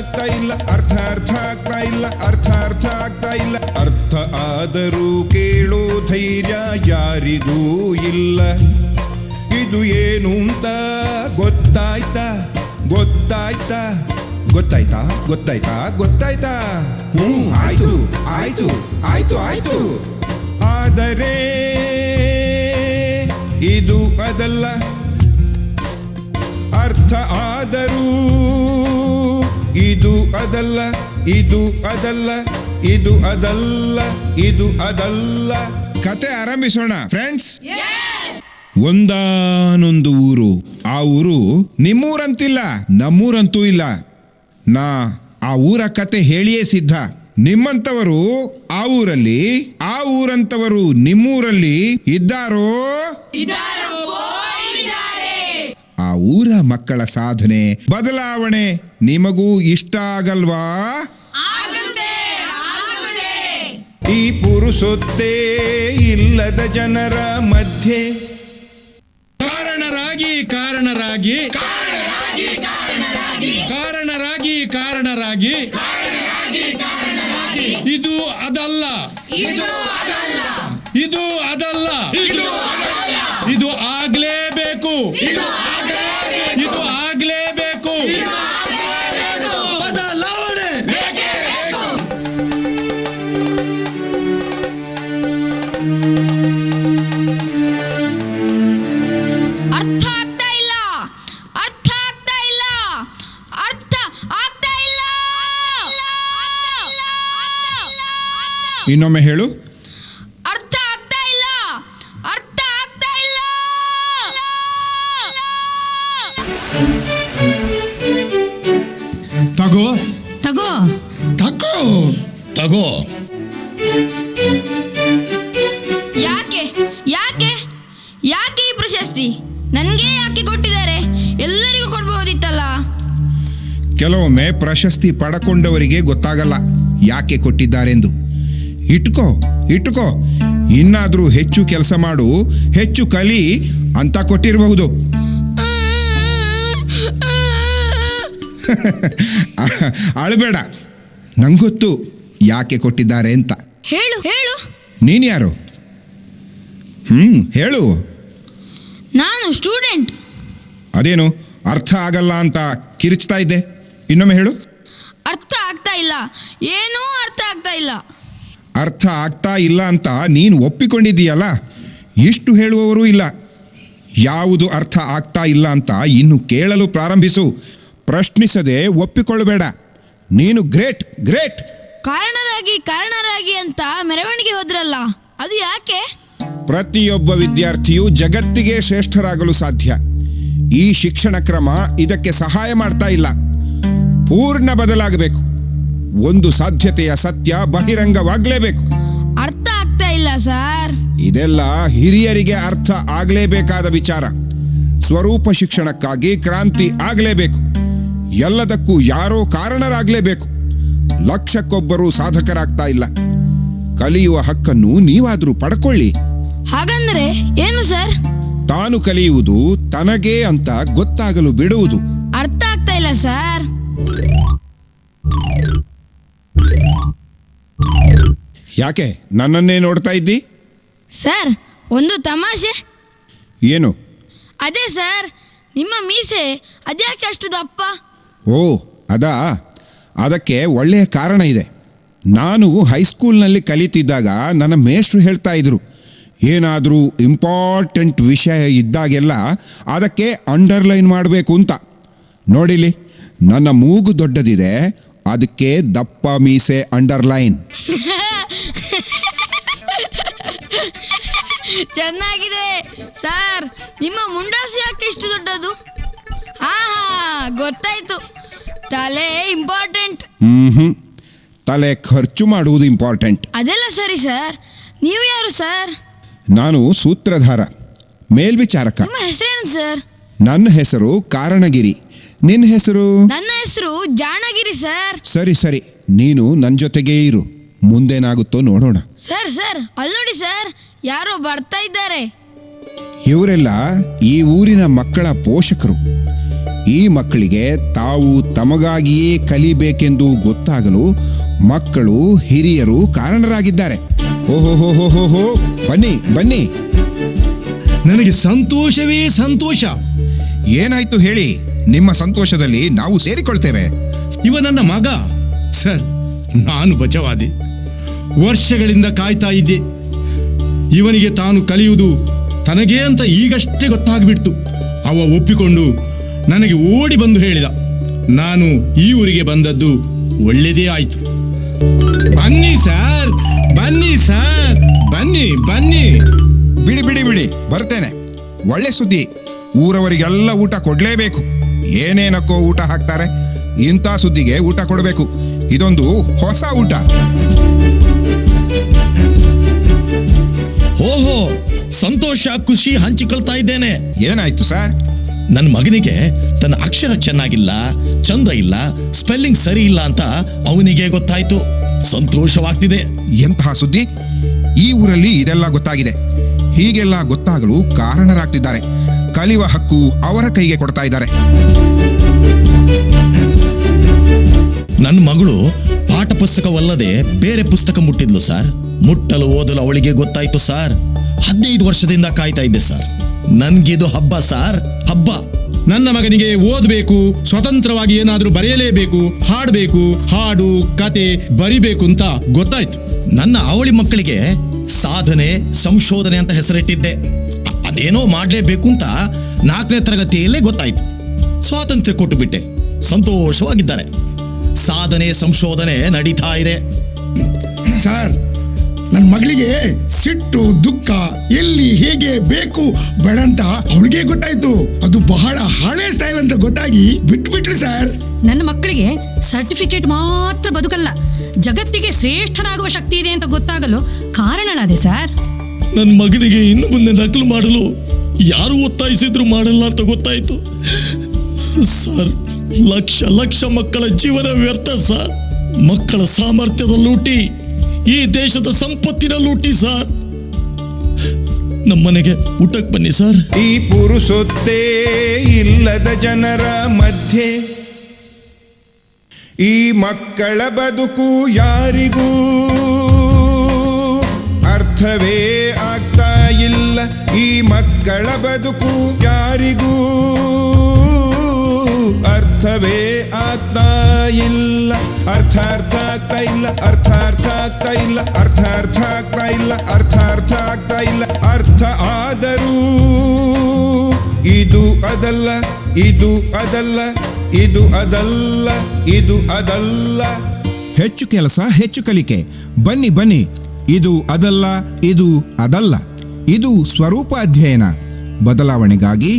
ಆಗ್ತಾ ಇಲ್ಲ, ಅರ್ಥ ಆಗ್ತಾ ಇಲ್ಲ, ಅರ್ಥ ಆಗ್ತಾ ಇಲ್ಲ. ಅರ್ಥ ಆದರೂ ಕೇಳೋ ಧೈರ್ಯ ಯಾರಿಗೂ ಇಲ್ಲ. ಇದು ಏನು ಅಂತ ಗೊತ್ತಾಯ್ತಾ ಗೊತ್ತಾಯ್ತಾ ಗೊತ್ತಾಯ್ತಾ ಗೊತ್ತಾಯ್ತಾ ಗೊತ್ತಾಯ್ತಾ? ಆಯ್ತು ಆಯ್ತು ಆಯ್ತು ಆಯ್ತು. ಆದರೆ ಇದು ಅದಲ್ಲ, ಅರ್ಥ ಆದರೂ ಇದು ಅದಲ್ಲ, ಇದು ಅದಲ್ಲ, ಇದು ಅದಲ್ಲ, ಇದು ಅದಲ್ಲ. ಕತೆ ಆರಂಭಿಸೋಣ ಫ್ರೆಂಡ್ಸ್. ಒಂದಾನೊಂದು ಊರು. ಆ ಊರು ನಿಮ್ಮೂರಂತಿಲ್ಲ, ನಮ್ಮೂರಂತೂ ಇಲ್ಲ. ನಾ ಆ ಊರ ಕತೆ ಹೇಳಿಯೇ ಸಿದ್ಧ. ನಿಮ್ಮಂತವರು ಆ ಊರಲ್ಲಿ, ಆ ಊರಂತವರು ನಿಮ್ಮೂರಲ್ಲಿ ಇದ್ದಾರೋ? ಆ ಊರ ಮಕ್ಕಳ ಸಾಧನೆ, ಬದಲಾವಣೆ ನಿಮಗೂ ಇಷ್ಟ ಆಗಲ್ವಾ? ಈ ಪುರುಸೊತ್ತೇ ಇಲ್ಲದ ಜನರ ಮಧ್ಯೆ ಕಾರಣರಾಗಿ ಕಾರಣರಾಗಿ ಕಾರಣರಾಗಿ ಕಾರಣರಾಗಿ ಇದು ಅದಲ್ಲ, ಇದು ಅದಲ್ಲ, ಇದು ಆಗ್ಲೇಬೇಕು, ಇದು ಆಗ್ಲೇಬೇಕು. ಬದಲಾವಣೆ ಅರ್ಥ ಆಗ್ತಾ ಇಲ್ಲ, ಅರ್ಥ ಆಗ್ತಾ ಇಲ್ಲ, ಅರ್ಥ ಆಗ್ತಾ ಇಲ್ಲ. ಇನ್ನೊಮ್ಮೆ ಹೇಳು. ಅರ್ಥ ಆಗ್ತಾ ಇಲ್ಲ, ಅರ್ಥ ಆಗ್ತಾ ಇಲ್ಲ. ತಗೋ ತಗೋ ತಗೋ ತಗೋ. ಯಾಕೆ ಯಾಕೆ ಯಾಕೆ ಈ ಪ್ರಶಸ್ತಿ ನನಗೆ ಯಾಕೆ ಕೊಟ್ಟಿದ್ದಾರೆ? ಎಲ್ಲರಿಗೂ ಕೊಡ್ಬೋದಿತ್ತಲ್ಲ. ಕೆಲವೊಮ್ಮೆ ಪ್ರಶಸ್ತಿ ಪಡಕೊಂಡವರಿಗೆ ಗೊತ್ತಾಗಲ್ಲ ಯಾಕೆ ಕೊಟ್ಟಿದ್ದಾರೆಂದು. ಇಟ್ಕೋ, ಇನ್ನಾದ್ರೂ ಹೆಚ್ಚು ಕೆಲಸ ಮಾಡು, ಹೆಚ್ಚು ಕಲಿ ಅಂತ ಕೊಟ್ಟಿರಬಹುದು. ಅಳಬೇಡ, ನಂಗೊತ್ತು ಯಾಕೆ ಕೊಟ್ಟಿದ್ದಾರೆ ಅಂತ. ಹೇಳು ಹೇಳು. ನೀನ್ ಯಾರು? ಹೇಳು. ನಾನು ಸ್ಟೂಡೆಂಟ್. ಅದೇನು ಅರ್ಥ ಆಗಲ್ಲ ಅಂತ ಕಿರಿಚ್ತಾ ಇದ್ದೆ, ಇನ್ನೊಮ್ಮೆ ಹೇಳು. ಅರ್ಥ ಆಗ್ತಾ ಇಲ್ಲ, ಏನೂ ಅರ್ಥ ಆಗ್ತಾ ಇಲ್ಲ. ಅರ್ಥ ಆಗ್ತಾ ಇಲ್ಲ ಅಂತ ನೀನು ಒಪ್ಪಿಕೊಂಡಿದ್ದೀಯಲ್ಲ, ಇಷ್ಟು ಹೇಳುವವರು ಇಲ್ಲ. ಯಾವುದು ಅರ್ಥ ಆಗ್ತಾ ಇಲ್ಲ ಅಂತ ಇನ್ನು ಕೇಳಲು ಪ್ರಾರಂಭಿಸು. ಪ್ರಶ್ನಿಸದೆ ಒಪ್ಪಿಕೊಳ್ಳಬೇಡ. ನೀನು ಗ್ರೇಟ್ ಗ್ರೇಟ್. ಕಾರಣರಾಗಿ ಅಂತ ಮೆರವಣಿಗೆ ಹೋದ್ರಲ್ಲ, ಅದು ಯಾಕೆ? ಪ್ರತಿಯೊಬ್ಬ ವಿದ್ಯಾರ್ಥಿಯು ಜಗತ್ತಿಗೆ ಶ್ರೇಷ್ಠರಾಗಲು ಸಾಧ್ಯ. ಈ ಶಿಕ್ಷಣ ಕ್ರಮ ಇದಕ್ಕೆ ಸಹಾಯ ಮಾಡ್ತಾ ಇಲ್ಲ. ಪೂರ್ಣ ಬದಲಾಗಬೇಕು. ಒಂದು ಸಾಧ್ಯತೆಯ ಸತ್ಯ ಬಹಿರಂಗವಾಗಲೇಬೇಕು. ಅರ್ಥ ಆಗ್ತಾ ಇಲ್ಲ ಸರ್. ಇದೆಲ್ಲ ಹಿರಿಯರಿಗೆ ಅರ್ಥ ಆಗಲೇಬೇಕಾದ ವಿಚಾರ. ಸ್ವರೂಪ ಶಿಕ್ಷಣಕ್ಕಾಗಿ ಕ್ರಾಂತಿ ಆಗಲೇಬೇಕು. ಎಲ್ಲದಕ್ಕೂ ಯಾರೋ ಕಾರಣರಾಗಲೇಬೇಕು. ಲಕ್ಷಕ್ಕೊಬ್ಬರು ಸಾಧಕರಾಗ್ತಾ ಇಲ್ಲ. ಕಲಿಯುವ ಹಕ್ಕನ್ನು ನೀವಾದ್ರೂ ಪಡ್ಕೊಳ್ಳಿ. ಹಾಗಂದ್ರೆ ಏನು ಸರ್? ತಾನು ಕಲಿಯುವುದು ತನಗೇ ಅಂತ ಗೊತ್ತಾಗಲು ಬಿಡುವುದು. ಅರ್ಥ ಆಗ್ತಾ ಇಲ್ಲ ಸರ್. ಯಾಕೆ ನನ್ನನ್ನೇ ನೋಡ್ತಾ ಇದ್ದಿ? ಸರ್, ಒಂದು ತಮಾಷೆ. ಏನು? ಅದೇ ಸರ್, ನಿಮ್ಮ ಮೀಸೆ ಅದ್ಯಾಕೆ ಅಷ್ಟು ದಪ್ಪ? ಓ ಅದಾ? ಅದಕ್ಕೆ ಒಳ್ಳೆಯ ಕಾರಣ ಇದೆ. ನಾನು ಹೈಸ್ಕೂಲ್ನಲ್ಲಿ ಕಲಿತಿದ್ದಾಗ ನನ್ನ ಮೇಷ್ಟ್ರು ಹೇಳ್ತಾ ಇದ್ರು, ಏನಾದರೂ ಇಂಪಾರ್ಟೆಂಟ್ ವಿಷಯ ಇದ್ದಾಗೆಲ್ಲ ಅದಕ್ಕೆ ಅಂಡರ್ಲೈನ್ ಮಾಡಬೇಕು ಅಂತ. ನೋಡಿಲಿ, ನನ್ನ ಮೂಗು ದೊಡ್ಡದಿದೆ, ಅದಕ್ಕೆ ದಪ್ಪ ಮೀಸೆ ಅಂಡರ್ಲೈನ್. ಚೆನ್ನಾಗಿದೆ ಸರ್. ನಿಮ್ಮ ಮುಂಡಾಸು ಯಾಕೆ ಇಷ್ಟು ದೊಡ್ಡದು? ಗೊತ್ತಾಯ್ತು, ತಲೆ ಇಂಪಾರ್ಟೆಂಟ್. ತಲೆ ಖರ್ಚು ಮಾಡುವುದು ಇಂಪಾರ್ಟೆಂಟ್. ಅದೆಲ್ಲ ಸರಿ ಸರ್. ನೀವು ಯಾರು ಸರ್? ನಾನು ಸೂತ್ರಧಾರ, ಮೇಲ್ವಿಚಾರಕ. ನಿಮ್ಮ ಹೆಸರೇನು ಸರ್? ನನ್ನ ಹೆಸರು ಕಾರಣಗಿರಿ. ನಿನ್ನ ಹೆಸರು? ನನ್ನ ಹೆಸರು ಜಾಣಗಿರಿ ಸರ್. ಸರಿ, ನೀನು ನನ್ನ ಜೊತೆಗೇ ಇರು. ಮುಂದೇನಾಗುತ್ತೋ ನೋಡೋಣ. ಸರ್ ಅಲ್ಲಿ ನೋಡಿ ಸರ್, ಯಾರೋ ಬರ್ತಾ ಇದ್ದಾರೆ. ಇವರೆಲ್ಲ ಈ ಊರಿನ ಮಕ್ಕಳ ಪೋಷಕರು. ಈ ಮಕ್ಕಳಿಗೆ ತಾವು ತಮಗಾಗಿಯೇ ಕಲಿಬೇಕೆಂದು ಗೊತ್ತಾಗಲು ಮಕ್ಕಳು ಹಿರಿಯರು ಕಾರಣರಾಗಿದ್ದಾರೆ. ಓಹೋ, ಬನ್ನಿ ಬನ್ನಿ. ನನಗೆ ಸಂತೋಷವೇ ಸಂತೋಷ. ಏನಾಯ್ತು ಹೇಳಿ, ನಿಮ್ಮ ಸಂತೋಷದಲ್ಲಿ ನಾವು ಸೇರಿಕೊಳ್ತೇವೆ. ಇವ ನನ್ನ ಮಗ ಸರ್. ನಾನು ಬಚಾವಾದೆ. ವರ್ಷಗಳಿಂದ ಕಾಯ್ತಾ ಇದ್ದೆ. ಇವನಿಗೆ ತಾನು ಕಲಿಯುವುದು ತನಗೇ ಅಂತ ಈಗಷ್ಟೇ ಗೊತ್ತಾಗ್ಬಿಡ್ತು. ಅವ ಒಪ್ಪಿಕೊಂಡು ನನಗೆ ಓಡಿ ಬಂದು ಹೇಳಿದ. ನಾನು ಈ ಊರಿಗೆ ಬಂದದ್ದು ಒಳ್ಳೆಯದೇ ಆಯ್ತು. ಬನ್ನಿ ಸರ್, ಬನ್ನಿ ಸರ್, ಬನ್ನಿ ಬನ್ನಿ. ಬಿಡಿ ಬರ್ತೇನೆ. ಒಳ್ಳೆ ಸುದ್ದಿ. ಊರವರಿಗೆಲ್ಲ ಊಟ ಕೊಡ್ಲೇಬೇಕು. ಏನೇನಕ್ಕೋ ಊಟ ಹಾಕ್ತಾರೆ, ಇಂಥ ಸುದ್ದಿಗೆ ಊಟ ಕೊಡಬೇಕು. ಇದೊಂದು ಹೊಸ ಊಟ. ಓಹೋ, ಸಂತೋಷ ಖುಷಿ ಹಂಚಿಕೊಳ್ತಾ ಇದ್ದೇನೆ. ಏನಾಯ್ತು ಸರ್? ನನ್ನ ಮಗನಿಗೆ ತನ್ನ ಅಕ್ಷರ ಚೆನ್ನಾಗಿಲ್ಲ, ಚಂದ ಇಲ್ಲ, ಸ್ಪೆಲ್ಲಿಂಗ್ ಸರಿ ಇಲ್ಲ ಅಂತ ಅವನಿಗೆ ಗೊತ್ತಾಯ್ತು. ಸಂತೋಷವಾಗ್ತಿದೆ. ಎಂತಹ ಸುದ್ದಿ? ಈ ಊರಲ್ಲಿ ಇದೆಲ್ಲ ಗೊತ್ತಾಗಿದೆ. ಹೀಗೆಲ್ಲ ಗೊತ್ತಾಗಲು ಕಾರಣರಾಗ್ತಿದ್ದಾರೆ. ಕಲಿಯುವ ಹಕ್ಕು ಅವರ ಕೈಗೆ ಕೊಡ್ತಾ ಇದ್ದಾರೆ. ನನ್ನ ಮಗಳು ಪಾಠ ಪುಸ್ತಕವಲ್ಲದೆ ಬೇರೆ ಪುಸ್ತಕ ಮುಟ್ಟಿದ್ಲು ಸರ್. ಮುಟ್ಟಲು ಓದಲು ಅವಳಿಗೆ ಗೊತ್ತಾಯ್ತು ಸರ್. 15 ವರ್ಷದಿಂದ ಕಾಯ್ತಾ ಇದ್ದೆ ಸರ್. ನನ್ಗಿದು ಹಬ್ಬ ಸರ್, ಹಬ್ಬ. ನನ್ನ ಮಗನಿಗೆ ಓದಬೇಕು, ಸ್ವತಂತ್ರವಾಗಿ ಏನಾದರೂ ಬರೆಯಲೇಬೇಕು, ಹಾಡಬೇಕು, ಹಾಡು ಕತೆ ಬರಿಬೇಕು ಅಂತ ಗೊತ್ತಾಯ್ತು. ನನ್ನ ಅವಳಿ ಮಕ್ಕಳಿಗೆ ಸಾಧನೆ ಸಂಶೋಧನೆ ಅಂತ ಹೆಸರಿಟ್ಟಿದ್ದೆ. ಅದೇನೋ ಮಾಡಲೇಬೇಕು ಅಂತ 4ನೇ ತರಗತಿಯಲ್ಲೇ ಗೊತ್ತಾಯ್ತು. ಸ್ವಾತಂತ್ರ್ಯ ಕೊಟ್ಟು ಬಿಟ್ಟೆ. ಸಂತೋಷವಾಗಿದ್ದಾರೆ. ಸಾಧನೆ ಸಂಶೋಧನೆ ನಡೀತಾ ಇದೆ. ಸರ್, ನನ್ನ ಮಗಳಿಗೆ ಸಿಟ್ಟು ದುಃಖ ಎಲ್ಲಿ ಹೇಗೆ ಬೇಕು ಬೇಡ ಅಂತ ಅವಳಿಗೆ ಗೊತ್ತಾಯ್ತು. ಅದು ಬಹಳ ಹಳೆ ಸ್ಟೈಲ್ ಅಂತ ಗೊತ್ತಾಗಿ ಬಿಟ್ಬಿಟ್ರಿ ಸರ್. ನನ್ನ ಮಕ್ಕಳಿಗೆ ಸರ್ಟಿಫಿಕೇಟ್ ಮಾತ್ರ ಬದುಕಲ್ಲ, ಜಗತ್ತಿಗೆ ಶ್ರೇಷ್ಠನಾಗುವ ಶಕ್ತಿ ಇದೆ ಅಂತ ಗೊತ್ತಾಗಲು ಕಾರಣಳಾದೆ ಸರ್. ನನ್ನ ಮಗನಿಗೆ ಇನ್ನು ಮುಂದೆ ನಕಲು ಮಾಡಲು ಯಾರು ಒತ್ತಾಯಿಸಿದ್ರು ಮಾಡಲ್ಲ ಅಂತ ಗೊತ್ತಾಯ್ತು ಸರ್. ಲಕ್ಷ ಲಕ್ಷ ಮಕ್ಕಳ ಜೀವನ ವ್ಯರ್ಥ ಸರ್. ಮಕ್ಕಳ ಸಾಮರ್ಥ್ಯದ ಲೂಟಿ, ಈ ದೇಶದ ಸಂಪತ್ತಿನ ಲೂಟಿ ಸರ್. ನಮ್ಮನೆಗೆ ಊಟಕ್ಕೆ ಬನ್ನಿ ಸರ್. ಈ ಪುರುಸೊತ್ತೇ ಇಲ್ಲದ ಜನರ ಮಧ್ಯೆ ಈ ಮಕ್ಕಳ ಬದುಕು ಯಾರಿಗೂ ಅರ್ಥವೇ ಆಗ್ತಾ ಇಲ್ಲ. ಈ ಮಕ್ಕಳ ಬದುಕು ಯಾರಿಗೂ ಅರ್ಥವೇ ಆಗ್ತಾ ಇಲ್ಲ. ಅರ್ಥ ಆಗ್ತಾ ಇಲ್ಲ, ಅರ್ಥ ಆಗ್ತಾ ಇಲ್ಲ, ಅರ್ಥ ಆಗ್ತಾ ಇಲ್ಲ, ಅರ್ಥ ಆಗ್ತಾ ಇಲ್ಲ. ಅರ್ಥ ಆದರೂ ಇದು ಅದಲ್ಲ, ಇದು ಅದಲ್ಲ, ಇದು ಅದಲ್ಲ, ಇದು ಅದಲ್ಲ. ಹೆಚ್ಚು ಕೆಲಸ ಹೆಚ್ಚು ಕಲಿಕೆ. ಬನ್ನಿ ಬನ್ನಿ. ಇದು ಅದಲ್ಲ, ಇದು ಅದಲ್ಲ. ಇದು ಸ್ವರೂಪ ಅಧ್ಯಯನ. ಬದಲಾವಣೆಗಾಗಿ,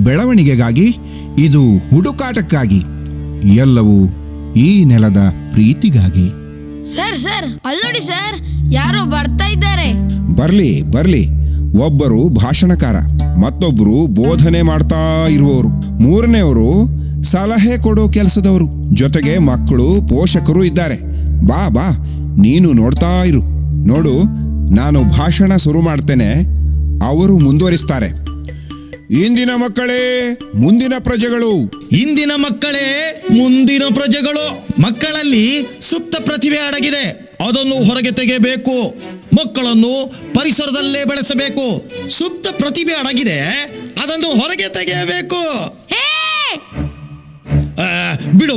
ಬೆಳವಣಿಗೆಗಾಗಿ, ಇದು ಹುಡುಕಾಟಕ್ಕಾಗಿ, ಎಲ್ಲವೂ ಈ ನೆಲದ ಪ್ರೀತಿಗಾಗಿ. ಸರ್ ಅಲ್ಲೋಡಿ ಸರ್, ಯಾರೋ ಬರ್ತಾ ಇದ್ದಾರೆ. ಬರ್ಲಿ. ಒಬ್ಬರು ಭಾಷಣಕಾರ, ಮತ್ತೊಬ್ಬರು ಬೋಧನೆ ಮಾಡ್ತಾ ಇರುವವರು, ಮೂರನೆಯವರು ಸಲಹೆ ಕೊಡೋ ಕೆಲಸದವರು, ಜೊತೆಗೆ ಮಕ್ಕಳು ಪೋಷಕರು ಇದ್ದಾರೆ. ಬಾ ನೀನು ನೋಡ್ತಾ ಇರು. ನೋಡು, ನಾನು ಭಾಷಣ ಶುರು ಮಾಡ್ತೇನೆ, ಅವರು ಮುಂದುವರಿಸ್ತಾರೆ. ಇಂದಿನ ಮಕ್ಕಳೇ ಮುಂದಿನ ಪ್ರಜೆಗಳು. ಇಂದಿನ ಮಕ್ಕಳೇ ಮುಂದಿನ ಪ್ರಜೆಗಳು. ಮಕ್ಕಳಲ್ಲಿ ಸುಪ್ತ ಪ್ರತಿಭೆ ಅಡಗಿದೆ. ಅದನ್ನು ಹೊರಗೆ ತೆಗೆಯಬೇಕು. ಮಕ್ಕಳನ್ನು ಪರಿಸರದಲ್ಲೇ ಬೆಳೆಸಬೇಕು. ಸುಪ್ತ ಪ್ರತಿಭೆ ಅಡಗಿದೆ, ಅದನ್ನು ಹೊರಗೆ ತೆಗೆಯಬೇಕು. ಬಿಡು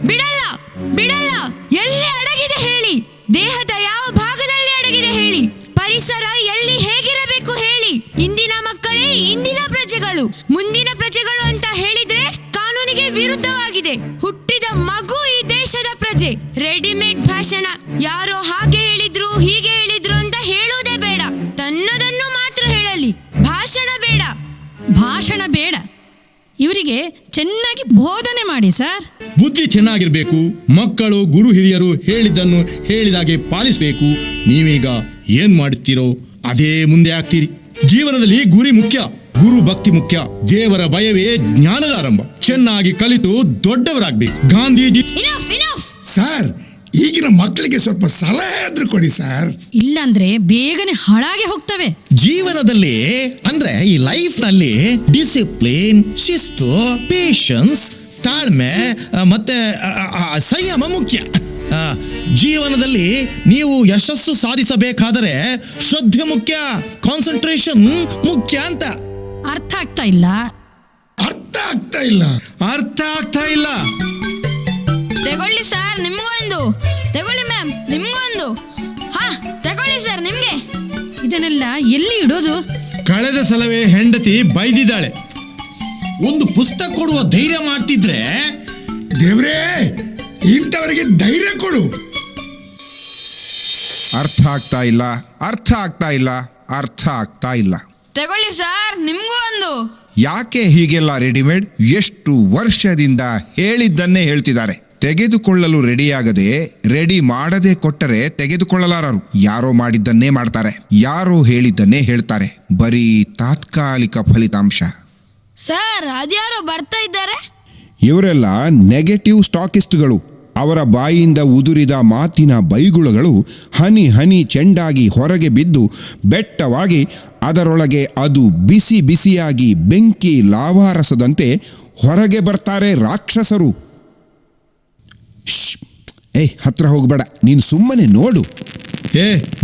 ಬಿಡಲ್ಲ. ಎಲ್ಲಿ ಅಡಗಿದೆ ಹೇಳಿ? ದೇಹದ ಯಾವ ಭಾಗದಲ್ಲಿ ಅಡಗಿದೆ ಹೇಳಿ? ಪರಿಸರ ಎಲ್ಲಿ ಹೇಗಿರಬೇಕು ಹೇಳಿ? ಇಂದಿನ ಮಕ್ಕಳೇ ಇಂದಿನ ಪ್ರಜೆಗಳು. ಮುಂದಿನ ಪ್ರಜೆಗಳು ಅಂತ ಹೇಳಿದ್ರೆ ಕಾನೂನಿಗೆ ವಿರುದ್ಧವಾಗಿದೆ. ಹುಟ್ಟಿದ ಮಗು ಈ ದೇಶದ ಪ್ರಜೆ. ರೆಡಿಮೇಡ್ ಭಾಷಣ, ಯಾರೋ ಹಾಗೆ ಹೇಳಿದ್ರು ಹೀಗೆ ಹೇಳಿದ್ರು ಅಂತ ಹೇಳುವುದೇ ಬೇಡ. ತನ್ನದನ್ನು ಮಾತ್ರ ಹೇಳಲಿ. ಭಾಷಣ ಬೇಡ. ಇವರಿಗೆ ಚೆನ್ನಾಗಿ ಬೋಧನೆ ಮಾಡಿ ಸರ್. ಬುದ್ಧಿ ಚೆನ್ನಾಗಿರ್ಬೇಕು. ಮಕ್ಕಳು ಗುರು ಹಿರಿಯರು ಹೇಳಿದ್ದನ್ನು ಹೇಳಿದಾಗೆ ಪಾಲಿಸಬೇಕು. ನೀವೀಗ ಏನ್ ಮಾಡುತ್ತೀರೋ ಅದೇ ಮುಂದೆ ಆಗ್ತೀರಿ. ಜೀವನದಲ್ಲಿ ಗುರಿ ಮುಖ್ಯ, ಗುರು ಭಕ್ತಿ ಮುಖ್ಯ. ದೇವರ ಭಯವೇ ಜ್ಞಾನದ ಆರಂಭ. ಚೆನ್ನಾಗಿ ಕಲಿತು ದೊಡ್ಡವರಾಗ್ಬೇಕು. ಗಾಂಧೀಜಿ. ಸರ್, ಈ ಈಗಿನ ಮಕ್ಕಳಿಗೆ ಸ್ವಲ್ಪ ಸಲಹೆ ಆದ್ರೂ ಕೊಡಿ ಸರ್. ಇಲ್ಲಾಂದ್ರೆ ಬೇಗನೆ ಹಾಳಾಗಿ ಹೋಗ್ತವೆ. ಜೀವನದಲ್ಲಿ ಅಂದ್ರೆ ಈ ಲೈಫ್ ನಲ್ಲಿ ಡಿಸಿಪ್ಲಿನ್, ಶಿಸ್ತು, ಪೇಷನ್ಸ್, ತಾಳ್ಮೆ ಮತ್ತೆ ಸಂಯಮ ಮುಖ್ಯ. ಜೀವನದಲ್ಲಿ ನೀವು ಯಶಸ್ಸು ಸಾಧಿಸಬೇಕಾದರೆ ಶ್ರದ್ಧೆ ಮುಖ್ಯ, ಕಾನ್ಸಂಟ್ರೇಷನ್ ಮುಖ್ಯ ಅಂತ. ಅರ್ಥ ಆಗ್ತಾ ಇಲ್ಲ. ಅರ್ಥ ಆಗ್ತಾ ಇಲ್ಲ. ಅರ್ಥ ಆಗ್ತಾ ಇಲ್ಲ. ತಗೊಳ್ಳಿ ಸರ್ ನಿಮ್ಗೂ ಒಂದು, ತಗೊಳ್ಳಿ ಮ್ಯಾಮ್ ನಿಮ್ಗೂ ಒಂದು. ಹಾ ತಗೊಳ್ಳಿ ಸರ್ ನಿಮ್ಗೆ. ಇದನ್ನೆಲ್ಲ ಎಲ್ಲಿ ಇಡೋದು? ಕಳೆದ ಸಲವೇ ಹೆಂಡತಿ ಬೈದಿದ್ದಾಳೆ. ಒಂದು ಪುಸ್ತಕ ಕೊಡುವ ಧೈರ್ಯ ಮಾಡ್ತಿದ್ರೆ ದೇವ್ರೇ ಇಂಥವರಿಗೆ ಧೈರ್ಯ ಕೊಡು. ಅರ್ಥ ಆಗ್ತಾ ಇಲ್ಲ, ಅರ್ಥ ಆಗ್ತಾ ಇಲ್ಲ, ಅರ್ಥ ಆಗ್ತಾ ಇಲ್ಲ. ತಗೊಳ್ಳಿ ಸರ್ ನಿಮ್ಗೂ ಒಂದು. ಯಾಕೆ ಹೀಗೆಲ್ಲ ರೆಡಿಮೇಡ್? ಎಷ್ಟು ವರ್ಷದಿಂದ ಹೇಳಿದ್ದನ್ನೇ ಹೇಳ್ತಿದ್ದಾರೆ. ತೆಗೆದುಕೊಳ್ಳಲು ರೆಡಿಯಾಗದೆ ರೆಡಿ ಮಾಡದೆ ಕೊಟ್ಟರೆ ತೆಗೆದುಕೊಳ್ಳಲಾರರು. ಯಾರೋ ಮಾಡಿದ್ದನ್ನೇ ಮಾಡ್ತಾರೆ, ಯಾರೋ ಹೇಳಿದ್ದನ್ನೇ ಹೇಳ್ತಾರೆ. ಬರೀ ತಾತ್ಕಾಲಿಕ ಫಲಿತಾಂಶ. ಸರ್ ಅದ್ಯಾರೋ ಬರ್ತಾ ಇದ್ದಾರೆ. ಇವರೆಲ್ಲ ನೆಗೆಟಿವ್ ಸ್ಟಾಕಿಸ್ಟ್ಗಳು. ಅವರ ಬಾಯಿಯಿಂದ ಉದುರಿದ ಮಾತಿನ ಬೈಗುಳಗಳು ಹನಿ ಹನಿ ಚೆಂಡಾಗಿ ಹೊರಗೆ ಬಿದ್ದು ಬೆಟ್ಟವಾಗಿ ಅದರೊಳಗೆ ಅದು ಬಿಸಿ ಬಿಸಿಯಾಗಿ ಬೆಂಕಿ ಲಾವಾರಸದಂತೆ ಹೊರಗೆ ಬರ್ತಾರೆ ರಾಕ್ಷಸರು. ಹತ್ರ ಹೋಗ್ಬೇಡ, ನೀನು ಸುಮ್ಮನೆ ನೋಡು.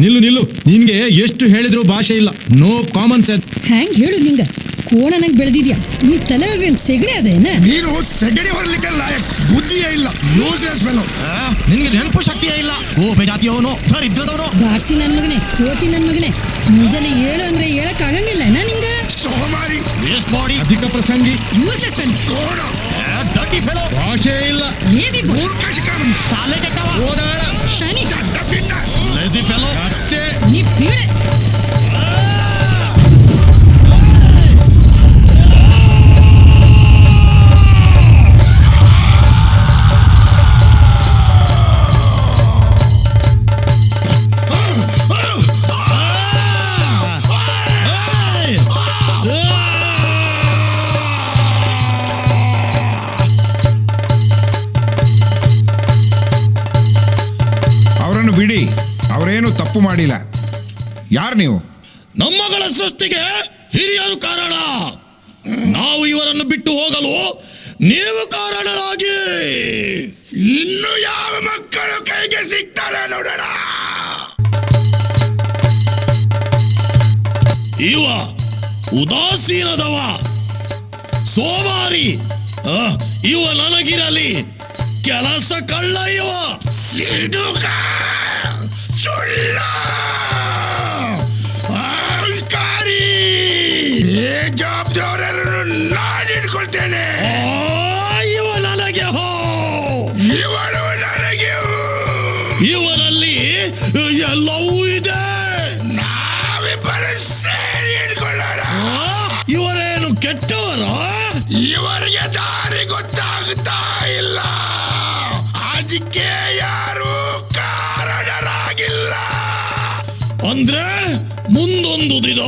ನಿಲ್ಲು ನಿಲ್ಲು, ನಿನ್ಗೆ ಎಷ್ಟು ಹೇಳಿದ್ರು ಭಾಷೆ ಇಲ್ಲ. No common sense. ಹ್ಯಾಂಗ್ ಹೇಳು ನಿಂಗ? ಕೋಣನಾಗ ಬೆಳೆದಿದ್ಯಾ ನೀ ತಲೆ ಸೆಗಣಿ ಅದೇನ? ನೀನು ಸೆಗಣಿ ಹೊರಲಿಕ್ಕೆ ಲಾಯಕ್, ಬುದ್ಧಿಯೇ ಇಲ್ಲ. Useless fellow. ನಿನ್ಗೆ ನೆನಪು ಶಕ್ತಿಯೇ ಇಲ್ಲ. ಗೋಪೆ ಜಾತಿಯವನು, ದರಿದ್ರದವನು. ಗಾಡ್ಸಿ ನನ್ ಮಗನೇ, ಕೋತಿ ನನ್ ಮಗನೇ, ಮುಂಜಾನೆ ಏಳು ಅಂದ್ರೆ ಹೇಳಕ್ ಆಗಂಗಿಲ್ಲ ನಿಂಗ. ಸೋಮಾರಿ, ವೇಸ್ಟ್ ಬಾಡಿ, ಅಧಿಕ ಪ್ರಸಂಗಿ, ಯೂಸ್ಲೆಸ್ ಫೆಲೋ, ಕೋಣ, ಡರ್ಟಿ ಫೆಲೋ, ಭಾಷೆ ಇಲ್ಲ, ಲೇಜಿ ಬಾಯ್, ಮೂರ್ಖ ಶಿಕಾರಿ, ತಲೆ ಕೆಟ್ಟವ, ಓದಾಡ, ಶನಿ, ದಡ್ಡ ಪಿಟ್ಟ, ಲೇಜಿ ಫೆಲೋ. ಅತ್ತೆ. ನೀ ಬೀಳೆ. ಅವರನ್ನು ಬಿಡಿ, ಅವರೇನು ತಪ್ಪು ಮಾಡಿಲ್ಲ. ಯಾರು ನೀವು? ನಮ್ಮಗಳ ಸೃಷ್ಟಿಗೆ ಹಿರಿಯರು ಕಾರಣ. ನಾವು ಇವರನ್ನು ಬಿಟ್ಟು ಹೋಗಲು ನೀವು ಕಾರಣರಾಗಿ. ಇನ್ನು ಯಾವ ಮಕ್ಕಳು ಕೈಗೆ ಸಿಗ್ತಾರೆ ನೋಡೋಣ. ಇವ ಉದಾಸೀನದವ, ಸೋಮಾರಿ. ಇವ ನನಗಿರಲಿ ಕೆಲಸ ಕಳ್ಳ. ಇವ ಸಿಡುಕ, ಸುಳ್ಳ, ಅಹಂಕಾರಿ. ಈ ಜವಾಬ್ದಾರಿಯನ್ನು ನಾನು ಇಟ್ಕೊಳ್ತೇನೆ. ಇವ ನನಗೆ ಹೋ, ಇವಳು ನನಗೆ ಹೋ. ಇವನಲ್ಲಿ ಎಲ್ಲವೂ ಇದೆ. ನಾವಿಬ್ಬರು ಸೇರಿ ಇಟ್ಕೊಳ್ಳೋಣ. ಇವರೇನು ಕೆಟ್ಟವರ? ಇವರಿಗೆ ದಾರಿ ಗೊತ್ತಾಗ್ತಾ ಇಲ್ಲ, ಅದಕ್ಕೆ ಯಾರು ಕಾರಣರಾಗಿಲ್ಲ. ಅಂದ್ರೆ ಮುಂದೊಂದು ದಿನ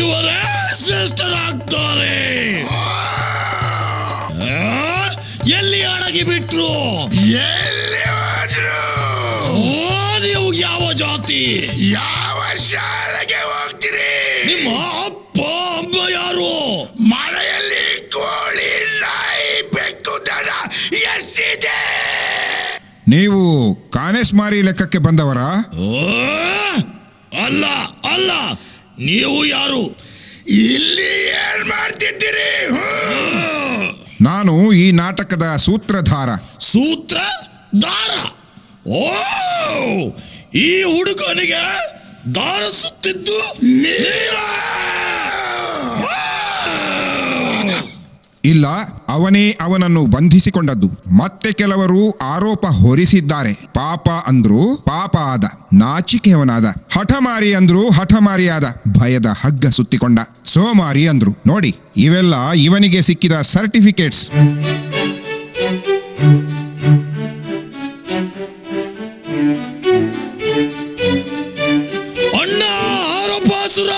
ಇವರೇ ಶ್ರೇಷ್ಠರಾಗ್ತಾರೆ. ಎಲ್ಲಿ ಅಡಗಿ ಬಿಟ್ರು? ಎಲ್ಲಿ ಹೋದ್ರು? ನೀವು ಯಾವ ಜಾತಿ? ಯಾವ ಶಾಲೆಗೆ ಹೋಗ್ತೀರಿ? ನಿಮ್ಮ ಅಪ್ಪ ಅಮ್ಮ ಯಾರು? ಮನೆಯಲ್ಲಿ ಕೋಳಿ, ನಾಯಿ, ಬೆಕ್ಕು, ದನ ಎಷ್ಟಿದೆ? ನೀವು ಕಾನೇಸ್ಮಾರಿ ಲೆಕ್ಕಕ್ಕೆ ಬಂದವರಾ? ಅಲ್ಲ ಅಲ್ಲ, ನೀವು ಯಾರು? ಇಲ್ಲಿ ಏನ್ ಮಾಡ್ತಿದ್ದೀರಿ? ನಾನು ಈ ನಾಟಕದ ಸೂತ್ರಧಾರ. ಸೂತ್ರಧಾರ? ಓ, ಈ ಹುಡುಗನಿಗೆ ದಾರ ಸುತ್ತಿದ್ದು ನೀನಾ? ಇಲ್ಲ, ಅವನೇ ಅವನನ್ನು ಬಂಧಿಸಿಕೊಂಡದ್ದು. ಮತ್ತೆ ಕೆಲವರು ಆರೋಪ ಹೊರಿಸಿದ್ದಾರೆ. ಪಾಪ ಅಂದ್ರು ಪಾಪ ಆದ, ನಾಚಿಕೆಯವನಾದ. ಹಠಮಾರಿ ಅಂದ್ರು ಹಠಮಾರಿಯಾದ, ಭಯದ ಹಗ್ಗ ಸುತ್ತಿಕೊಂಡ. ಸೋಮಾರಿ ಅಂದ್ರು. ನೋಡಿ, ಇವೆಲ್ಲ ಇವನಿಗೆ ಸಿಕ್ಕಿದ ಸರ್ಟಿಫಿಕೇಟ್ಸ್. ಅಣ್ಣ ಆರೋಪಾಸುರ,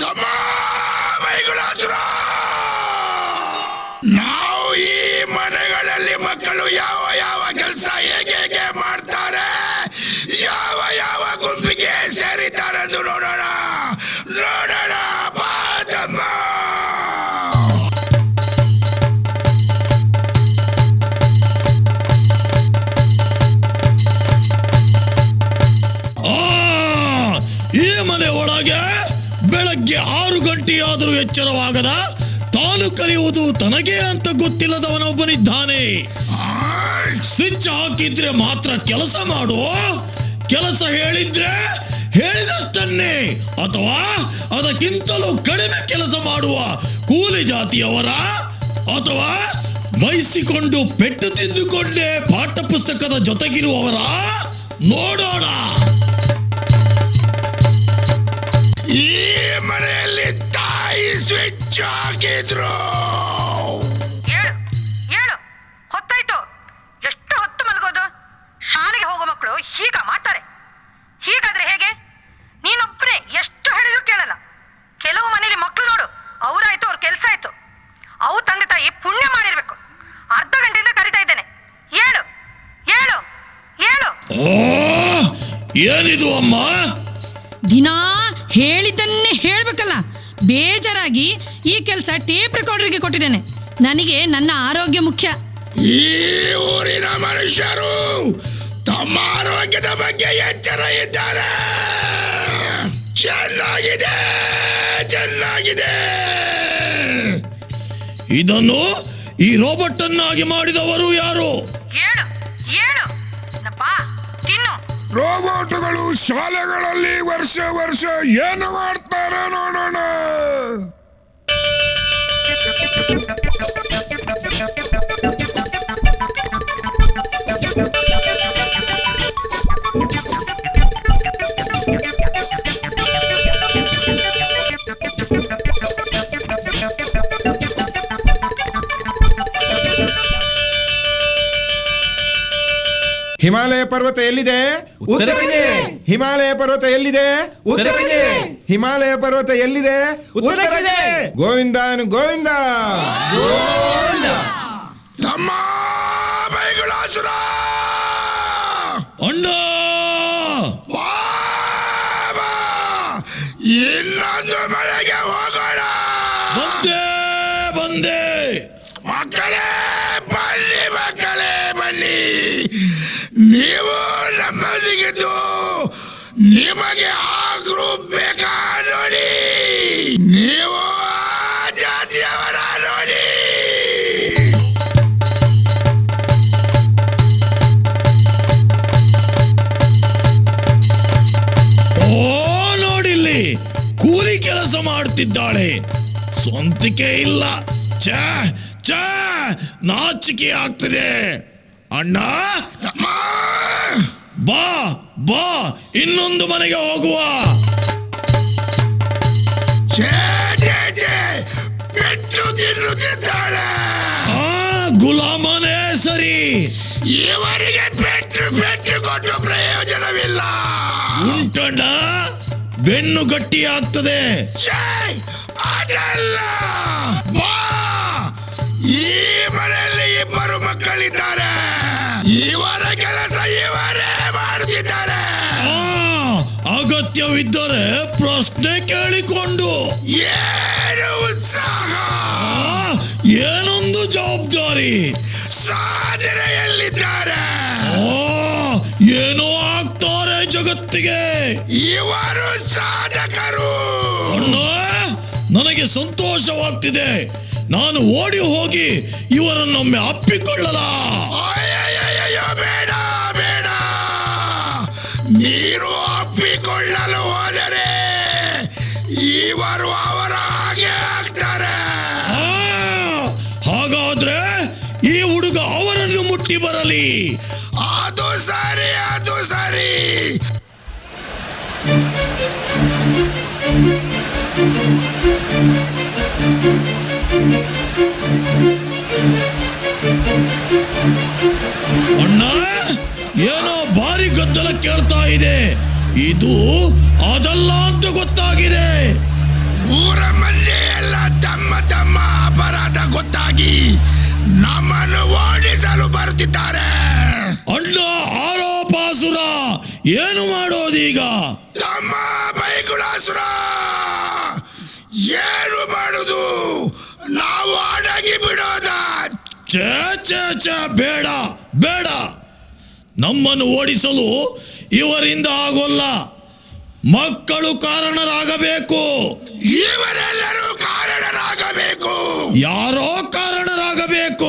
ತಮ್ಮ ವೈಗುಳಾಸುರ. ನಾವು ಈ ಮನೆಗಳಲ್ಲಿ ಮಕ್ಕಳು ಯಾವ ಯಾವ ಕೆಲಸ ಹೇಗೆ ಮಾಡ್ತಾ ಗಂಟೆಯಾದರೂ ಎಚ್ಚರವಾಗದ ತಾನು ಕಲಿಯುವುದು ತನಗೆ ಅಂತ ಗೊತ್ತಿಲ್ಲದವನೊಬ್ಬನಿದ್ದಾನೆ. ಸ್ವಿಚ್ ಹಾಕಿದ್ರೆ ಮಾತ್ರ ಕೆಲಸ ಮಾಡು, ಕೆಲಸ ಹೇಳಿದ್ರೆ ಹೇಳಿದಷ್ಟನ್ನೇ ಅಥವಾ ಅದಕ್ಕಿಂತಲೂ ಕಡಿಮೆ ಕೆಲಸ ಮಾಡುವ ಕೂಲಿ ಜಾತಿಯವರ, ಅಥವಾ ಬಯಸಿಕೊಂಡು ಪೆಟ್ಟು ತಿಂದುಕೊಂಡೇ ಪಾಠ ಪುಸ್ತಕದ ಜೊತೆಗಿರುವವರ ನೋಡೋಣ. ಈ ಮನೆಯಲ್ಲಿ ತಾಯಿ ಸ್ವಿಚ್ ಹಾಕಿದ್ರು. ಏಳು ಹೊತ್ತಾಯ್ತು. ಎಷ್ಟು ಹೊತ್ತು ಮಲಗೋದು? ಶಾಲೆಗೆ ಹೋಗೋ ಮಕ್ಕಳು ಹೀಗ ಮಾಡ್ತಾರೆ. ಹೀಗಾದ್ರೆ ಹೇಗೆ? ನೀನೊಬ್ಬರೇ ಎಷ್ಟು ಹೇಳಿದ್ರು ಕೇಳಲ್ಲ. ಕೆಲವು ಮನೇಲಿ ಮಕ್ಕಳು ನೋಡು, ಅವರಾಯ್ತು ಅವ್ರ ಕೆಲಸ ಆಯ್ತು. ಅವು ತಂದೆ ತಾಯಿ ಪುಣ್ಯ ಮಾಡಿರ್ಬೇಕು. ಅರ್ಧ ಗಂಟೆಯಿಂದ ಕರಿತಾ ಇದ್ದೇನೆ. ಏಳು ಏಳು ಏಳು. ಏನಿದು ಅಮ್ಮ? ದಿನಾ ಹೇಳಿದ್ದನ್ನೇ ಹೇಳ್ಬೇಕಲ್ಲ. ಬೇಜಾರಾಗಿ ಈ ಕೆಲಸ ಟೇಪ್ ರೆಕಾರ್ಡರ್ಗೆ ಕೊಟ್ಟಿದ್ದೇನೆ. ನನಗೆ ನನ್ನ ಆರೋಗ್ಯ ಮುಖ್ಯ. ಈ ಊರಿನ ಮನುಷ್ಯರು ತಮ್ಮ ಆರೋಗ್ಯದ ಬಗ್ಗೆ ಎಚ್ಚರ ಇದ್ದಾರೆ. ಚೆನ್ನಾಗಿದೆ, ಚೆನ್ನಾಗಿದೆ. ಇದನ್ನು ಈ ರೋಬೋಟ್ ಅನ್ನಾಗಿ ಮಾಡಿದವರು ಯಾರು? ಏಳು ಏಳು ನಪ್ಪ ತಿನ್ನು. ರೋಬೋಟ್ಗಳು ಶಾಲೆಗಳಲ್ಲಿ ವರ್ಷ ವರ್ಷ ಏನು ಮಾಡ್ತಾರೆ ನೋಡೋಣ. ಹಿಮಾಲಯ ಪರ್ವತ ಎಲ್ಲಿದೆ? ಉತ್ತರವಿದೆ. ಹಿಮಾಲಯ ಪರ್ವತ ಎಲ್ಲಿದೆ? ಉತ್ತರವಿದೆ. ಹಿಮಾಲಯ ಪರ್ವತ ಎಲ್ಲಿದೆ? ಉತ್ತರವಿದೆ. ಗೋವಿಂದನು ಗೋವಿಂದ. ತಮ್ಮ ಬೈಗುಳಾಸುರ ಅಣ್ಣ, ಬಾಬಾ, ಇನ್ನೊಂದು ಮನೆಗೆ ಹೋಗೋಣ. ಬಂದೆ ಬಂದೆ. ಮಕ್ಕಳೇ ಬನ್ನಿ, ಮಕ್ಕಳೇ ಬನ್ನಿ. ನೀವು ನಮ್ಮೊಂದಿಗಿದ್ದು ನಿಮಗೆ ಆ ಗ್ರೂಪ್ ಬೇಕಾ ನೋಡಿ. ನೀವು ಆ ಜಾತಿಯವರ ನೋಡಿ. ಓ ನೋಡಿಲ್ಲಿ, ಕೂಲಿ ಕೆಲಸ ಮಾಡುತ್ತಿದ್ದಾಳೆ. ಸ್ವಂತಿಕೆ ಇಲ್ಲ. ಛೇ ಛೇ, ನಾಚಿಕೆ ಆಗ್ತದೆ. ಅಣ್ಣ, ಬಾ ಬಾ, ಇನ್ನೊಂದು ಮನೆಗೆ ಹೋಗುವ. ಛೇ ಛೇ ಛೇ, ಪೆಟ್ಟು ತಿನ್ನುತ್ತಿದ್ದಾಳೆ. ಗುಲಾಮನೇ ಸರಿ. ಇವರಿಗೆ ಪೆಟ್ಟು ಪೆಟ್ಟು ಕೊಟ್ಟು ಪ್ರಯೋಜನವಿಲ್ಲ. ಉಂಟಣ್ಣ, ಬೆನ್ನು ಗಟ್ಟಿ ಆಗ್ತದೆ. ಛೇ, ಅದಲ್ಲ. ಬಾ, ಈ ಮನೆಯಲ್ಲಿ ಇಬ್ಬರು ಮಕ್ಕಳಿದ್ದಾರೆ. ಇವರ ಕೆಲಸ ಇವರೇ ಮಾಡುತ್ತಿದ್ದಾರೆ. ಅಗತ್ಯವಿದ್ದರೆ ಪ್ರಶ್ನೆ ಕೇಳಿಕೊಂಡು. ಏನು ಉತ್ಸಾಹ, ಏನೊಂದು ಜವಾಬ್ದಾರಿ. ಸಾಧನೆಯಲ್ಲಿದ್ದಾರೆ. ಏನೋ ಆಗ್ತಾರೆ ಜಗತ್ತಿಗೆ. ಇವರು ಸಾಧಕರು. ಅಣ್ಣ, ನನಗೆ ಸಂತೋಷವಾಗ್ತಿದೆ. ನಾನು ಓಡಿ ಹೋಗಿ ಇವರನ್ನೊಮ್ಮೆ ಅಪ್ಪಿಕೊಳ್ಳಲ. ಅಯ್ಯಯ್ಯಯ್ಯೋ, ಬೇಡ ಬೇಡ. ನೀರು ಅಪ್ಪಿಕೊಳ್ಳಲು ಹೋದರೆ ಇವರು ಅವರ ಹಾಗೆ ಆಗ್ತಾರೆ. ಹಾಗಾದ್ರೆ ಈ ಹುಡುಗ ಅವರನ್ನು ಮುಟ್ಟಿ ಬರಲಿ. ಅದು ಸರಿ, ಅದು ಸರಿ. ಅಣ್ಣ, ಏನೋ ಭಾರಿ ಗದ್ದಲ ಕೇಳ್ತಾ ಇದೆ. ಇದು ಅದಲ್ಲ ಅಂತ ಗೊತ್ತಾಗಿದೆ. ಊರ ಮಂದಿ ಎಲ್ಲ ತಮ್ಮ ತಮ್ಮ ಅಪರಾಧ ಗೊತ್ತಾಗಿ ನಮ್ಮನ್ನು ಓಡಿಸಲು ಬರುತ್ತಿದ್ದಾರೆ. ಅಣ್ಣ, ಆರೋಪಾಸುರ, ಏನು ಮಾಡೋದೀಗ? ತಮ್ಮ ಬೈಗುಳಾಸುರ, ಏನು ಮಾಡುದು? ನಾವು ಅಡಗಿ ಬಿಡೋದ? ಛೇ ಛೇ ಛೇ, ಬೇಡ ಬೇಡ. ನಮ್ಮನ್ನು ಓಡಿಸಲು ಇವರಿಂದ ಆಗೋಲ್ಲ. ಮಕ್ಕಳು ಕಾರಣರಾಗಬೇಕು. ಇವರೆಲ್ಲರೂ ಕಾರಣರಾಗಬೇಕು. ಯಾರೋ ಕಾರಣರಾಗಬೇಕು.